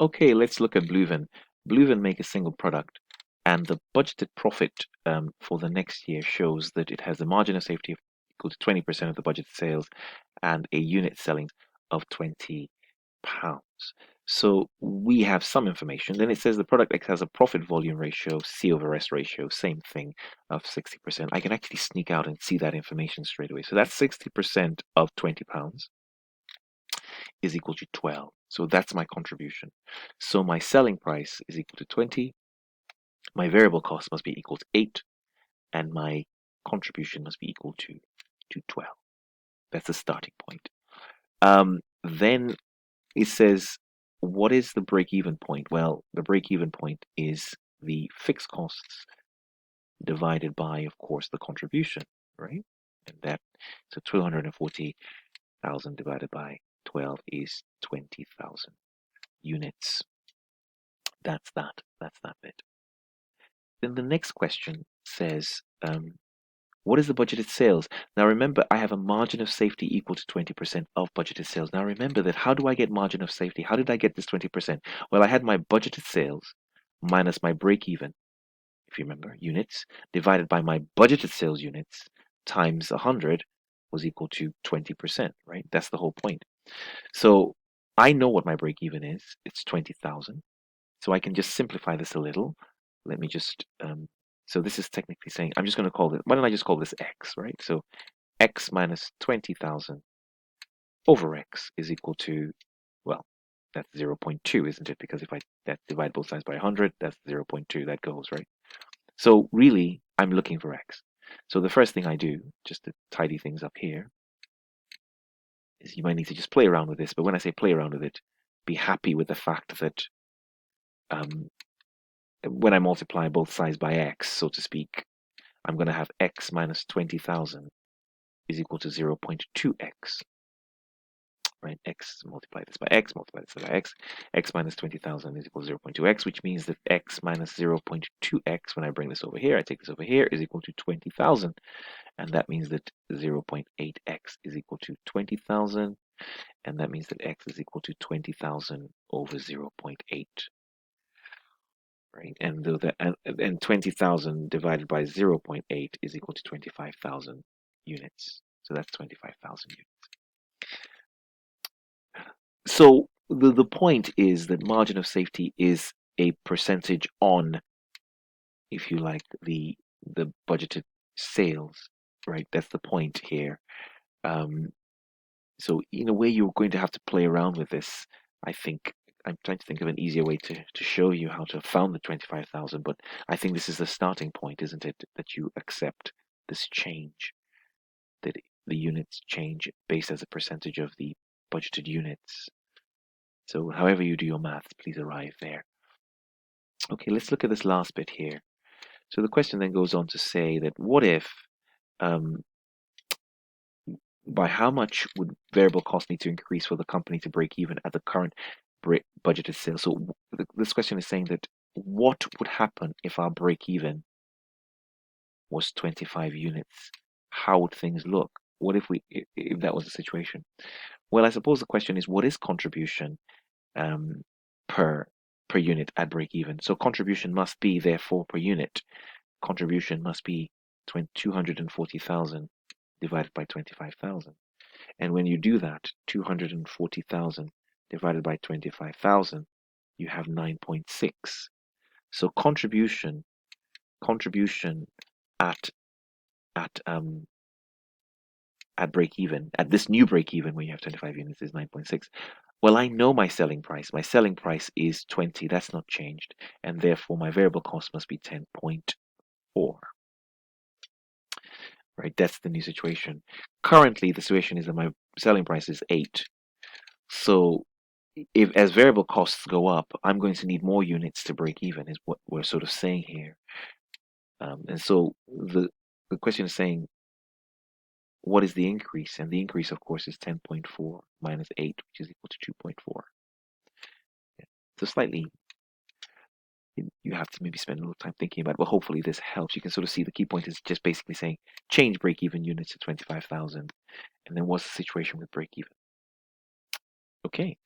Okay, let's look at Bluevin. Bluevin make a single product, and the budgeted profit for the next year shows that it has a margin of safety equal to 20% of the budgeted sales and a unit selling of £20. So we have some information. Then it says the product X has a profit volume ratio, C over S ratio, same thing, of 60%. I can actually sneak out and see that information straight away. So that's 60% of £20 is equal to 12. So that's my contribution. So my selling price is equal to 20. My variable cost must be equal to 8. And my contribution must be equal to 12. That's the starting point. Then it says, what is the break-even point? Well, the break-even point is the fixed costs divided by, of course, the contribution, right? And that, so 240,000 divided by 12 is 20,000 units. That's that bit. Then the next question says, what is the budgeted sales? Now remember, I have a margin of safety equal to 20% of budgeted sales. Now remember that, how do I get margin of safety? How did I get this 20%? Well, I had my budgeted sales minus my break even, if you remember, units, divided by my budgeted sales units times 100 was equal to 20%, right? That's the whole point. So I know what my break even is. It's 20,000. So I can just simplify this a little. Let me just, so this is technically saying, I'm just going to call it, why don't I just call this X, right? So X minus 20,000 over X is equal to, well, that's 0.2, isn't it? Because if I divide both sides by 100, that's 0.2, that goes, right? So really, I'm looking for X. So the first thing I do, just to tidy things up here, is you might need to just play around with this. But when I say play around with it, be happy with the fact that when I multiply both sides by X, so to speak, I'm going to have X minus 20,000 is equal to 0.2X. Right? X, multiply this by X, multiply this by X. X minus 20,000 is equal to 0.2X, which means that X minus 0.2X, when I bring this over here, I take this over here, is equal to 20,000. And that means that 0.8X is equal to 20,000. And that means that X is equal to 20,000 over 0.8. Right? And, and 20,000 divided by 0.8 is equal to 25,000 units. So that's 25,000 units. So the point is that margin of safety is a percentage on, if you like, the budgeted sales, right? That's the point here. So in a way, you're going to have to play around with this. I think I'm trying to think of an easier way to show you how to found the 25,000, but I think this is the starting point, isn't it? That you accept this change, that the units change based as a percentage of the budgeted units. So however you do your maths, please arrive there. Okay, let's look at this last bit here. So the question then goes on to say that what if, by how much would variable cost need to increase for the company to break even at the current budgeted sales? So this question is saying that what would happen if our break even was 25 units? How would things look? What if if that was the situation? Well, I suppose the question is, what is contribution per unit at break even? So contribution must be, therefore, per unit, contribution must be 240,000 divided by 25,000. And when you do that, 240,000 divided by 25,000, you have 9.6. So contribution at break even, at this new break even where you have 25 units, is 9.6. Well, I know my selling price. My selling price is 20. That's not changed. And therefore, my variable cost must be 10.4. Right? That's the new situation. Currently, the situation is that my selling price is 8. So if as variable costs go up, I'm going to need more units to break even, is what we're sort of saying here. And so the question is saying, what is the increase? And the increase, of course, is 10.4 minus 8, which is equal to 2.4. Yeah. So slightly, you have to maybe spend a little time thinking about it, but hopefully this helps. You can sort of see the key point is just basically saying change break-even units to 25,000, and then what's the situation with break-even? Okay.